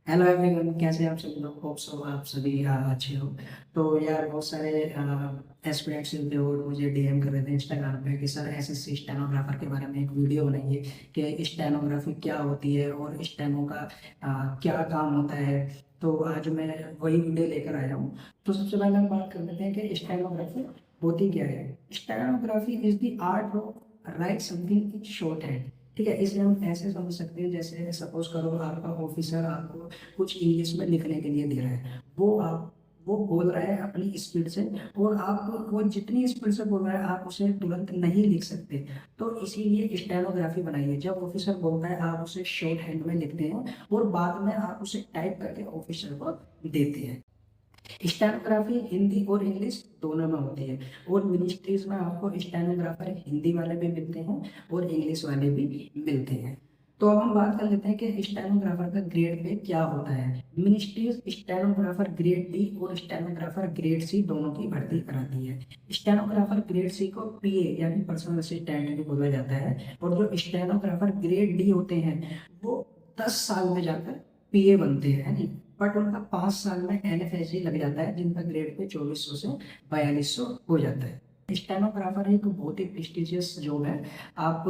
Hello everyone, कैसे हैं आप सभी लोग। होप सो आप सभी अच्छे हो। तो यार बहुत सारे एस्पिरेंट्स होते हो मुझे डीएम कर रहे थे इंस्टाग्राम पे कि सर एसएससी स्टेनोग्राफर के बारे में एक वीडियो बनाइए कि स्टेनोग्राफी क्या होती है और स्टेनो का क्या काम होता है। तो आज मैं वही वीडियो लेकर आया हूँ। तो सबसे पहले हम बात कर लेते हैं कि स्टेनोग्राफी होती क्या है। Stenography is the art of right something in short hand. ठीक है, इसे हम ऐसे समझ सकते हैं जैसे सपोज करो आपका ऑफिसर आपको कुछ इंग्लिश में लिखने के लिए दे रहा है। वो बोल रहा है अपनी स्पीड से, और आप वो जितनी स्पीड से बोल रहा है आप उसे तुरंत नहीं लिख सकते। तो इसीलिए स्टेनोग्राफी बनाई है। जब ऑफिसर बोलता है आप उसे शॉर्ट हैंड में लिखते हैं और बाद में आप उसे टाइप करके ऑफिसर को देते हैं। स्टेनोग्राफी हिंदी और इंग्लिश दोनों में होती है, और मिनिस्ट्रीज में आपको स्टेनोग्राफर हिंदी वाले भी मिलते हैं और इंग्लिश वाले भी मिलते हैं। तो अब हम बात कर लेते हैं कि स्टेनोग्राफर का ग्रेड पे क्या होता है। मिनिस्ट्रीज स्टेनोग्राफर ग्रेड डी और स्टेनोग्राफर ग्रेड सी दोनों की भर्ती कराती है। स्टेनोग्राफर ग्रेड सी को पीए यानी पर्सनल असिस्टेंट भी बोला जाता है, और जो स्टेनोग्राफर ग्रेड डी होते हैं वो 10 साल में जाकर पीए बनते हैं, है नहीं। बट उनका 5 साल में एनएफएसजी लग जाता है जिनका ग्रेड पे 2400 से 4200 हो जाता है। स्टेनोग्राफर एक बहुत ही प्रेस्टिजियस जॉब है। आप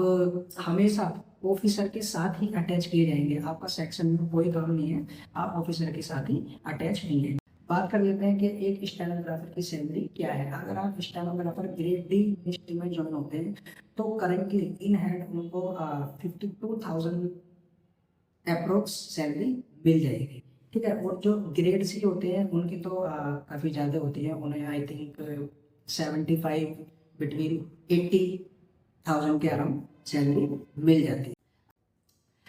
हमेशा ऑफिसर के साथ ही अटैच किए जाएंगे, आपका सेक्शन में कोई काम नहीं है, आप ऑफिसर के साथ ही अटैच होंगे। बात कर लेते हैं कि एक स्टेनोग्राफर की सैलरी क्या है। अगर आप स्टेनोग्राफर ग्रेड डी लिस्ट में ज्वाइन होते हैं तो करेंटली इन हैंड उनको 52,000 अप्रोक्स सैलरी मिल जाएगी। ठीक है, और जो ग्रेड सी होते हैं उनकी तो काफ़ी ज़्यादा होती है, उन्हें आई थिंक 75 बिटवीन 80,000 के अराउंड सैलरी मिल जाती है।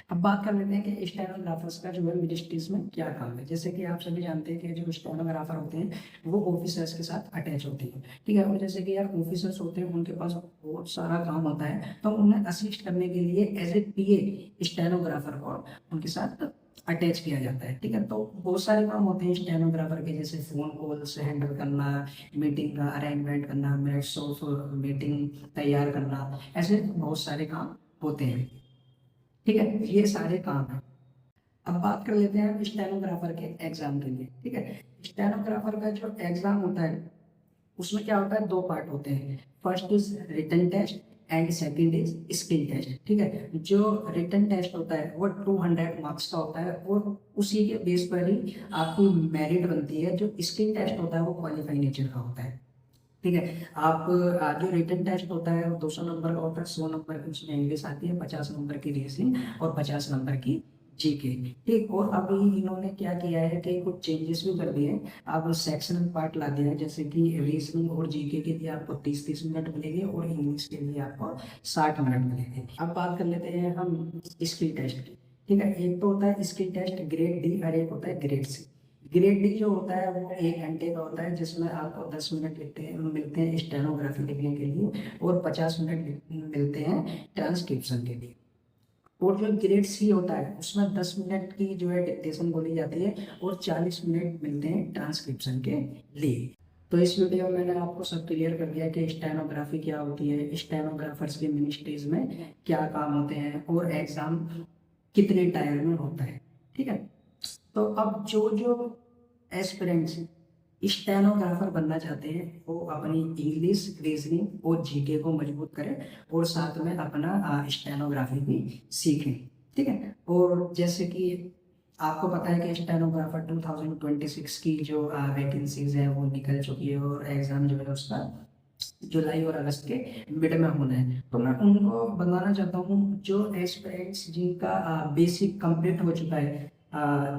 अब बात कर लेते हैं कि स्टेनोग्राफर्स का जो है मिनिस्ट्रीज में क्या काम है। जैसे कि आप सभी जानते हैं कि जो स्टेनोग्राफर होते हैं वो ऑफिसर्स के साथ अटैच होते हैं। ठीक है, और जैसे कि यार ऑफिसर्स होते हैं उनके पास बहुत सारा काम होता है, तो उन्हें असिस्ट करने के लिए एज ए पीए स्टेनोग्राफर को उनके साथ अटैच किया जाता है। ठीक है, तो बहुत सारे काम होते हैं स्टेनोग्राफर के, जैसे फोन कॉल्स हैंडल करना, मीटिंग का अरेंजमेंट करना, मिनट्स ऑफ मीटिंग तैयार करना, ऐसे बहुत सारे काम होते हैं। ठीक है, ये सारे काम है। अब बात कर लेते हैं स्टेनोग्राफर के एग्जाम के लिए। ठीक है, स्टेनोग्राफर का जो एग्जाम होता है उसमें क्या होता है, दो पार्ट होते हैं। First is written test and second is skill test. ठीक है, जो रिटन टेस्ट होता है वो 200 मार्क्स का होता है, और उसी के बेस पर ही आपकी मेरिट बनती है। जो स्किल टेस्ट होता है वो क्वालिफाई नेचर का होता है। ठीक है, आप जो रिटन टेस्ट होता है वो 200 नंबर का होता है। 100 नंबर की उसमें इंग्लिश आती है, 50 नंबर की रीजनिंग और 50 नंबर की जीके। ठीक, और अभी इन्होंने क्या किया है कि कुछ चेंजेस भी कर दिए हैं। अब सेक्शनल पार्ट ला दिया है, जैसे कि रीजनिंग और जीके के लिए आपको 30-30 मिनट मिलेंगे और इंग्लिश के लिए आपको 60 मिनट मिलेंगे। अब बात कर लेते हैं हम स्किल टेस्ट की। ठीक है, एक तो होता है स्किल टेस्ट ग्रेड डी और एक होता है ग्रेड सी। ग्रेड डी जो होता है वो 1 घंटे का होता है, जिसमें आपको 10 मिनट मिलते हैं स्टेनोग्राफी लिखने के लिए, और 50 मिनट मिलते हैं ट्रांसक्रिप्शन के लिए। और जो ग्रेड सी होता है उसमें 10 मिनट की जो है डिक्टेशन बोली जाती है, और 40 मिनट मिलते हैं ट्रांसक्रिप्शन के लिए। तो इस वीडियो में मैंने आपको सब क्लियर कर दिया कि स्टेनोग्राफी क्या होती है, स्टेनोग्राफर्स के मिनिस्ट्रीज में क्या काम होते हैं, और एग्जाम कितने टाइम में होता है। ठीक है, तो अब जो जो एस्पिरेंट्स स्टेनोग्राफर बनना चाहते हैं वो अपनी इंग्लिश रीजनिंग और जीके को मजबूत करें, और साथ में अपना स्टेनोग्राफी भी सीखें। ठीक है, और जैसे कि आपको पता है कि स्टेनोग्राफर 2026 की जो वैकेंसीज है वो निकल चुकी है, और एग्जाम जो है उसका जुलाई और अगस्त के मिड में होना है। तो मैं उनको बनवाना चाहता हूँ जो एस्पिरेंट्स जिनका बेसिक कंप्लीट हो चुका है,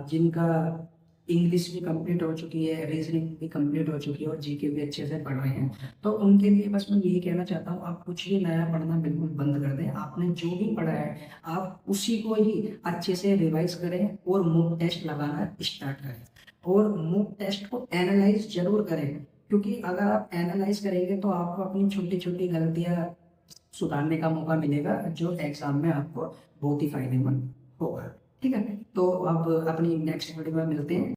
जिनका इंग्लिश भी कंप्लीट हो चुकी है, रीजनिंग भी कंप्लीट हो चुकी है, और जीके भी अच्छे से पढ़ रहे हैं। तो उनके लिए बस मैं यही कहना चाहता हूँ, आप कुछ भी नया पढ़ना बिल्कुल बंद कर दें। आपने जो भी पढ़ा है आप उसी को ही अच्छे से रिवाइज करें और मॉक टेस्ट लगाना स्टार्ट करें, और मॉक टेस्ट को एनालाइज जरूर करें। क्योंकि अगर आप एनालाइज करेंगे तो आपको अपनी छोटी छोटी गलतियां सुधारने का मौका मिलेगा, जो एग्जाम में आपको बहुत ही फायदेमंद होगा। ठीक है, तो अब अपनी नेक्स्ट वीडियो में मिलते हैं।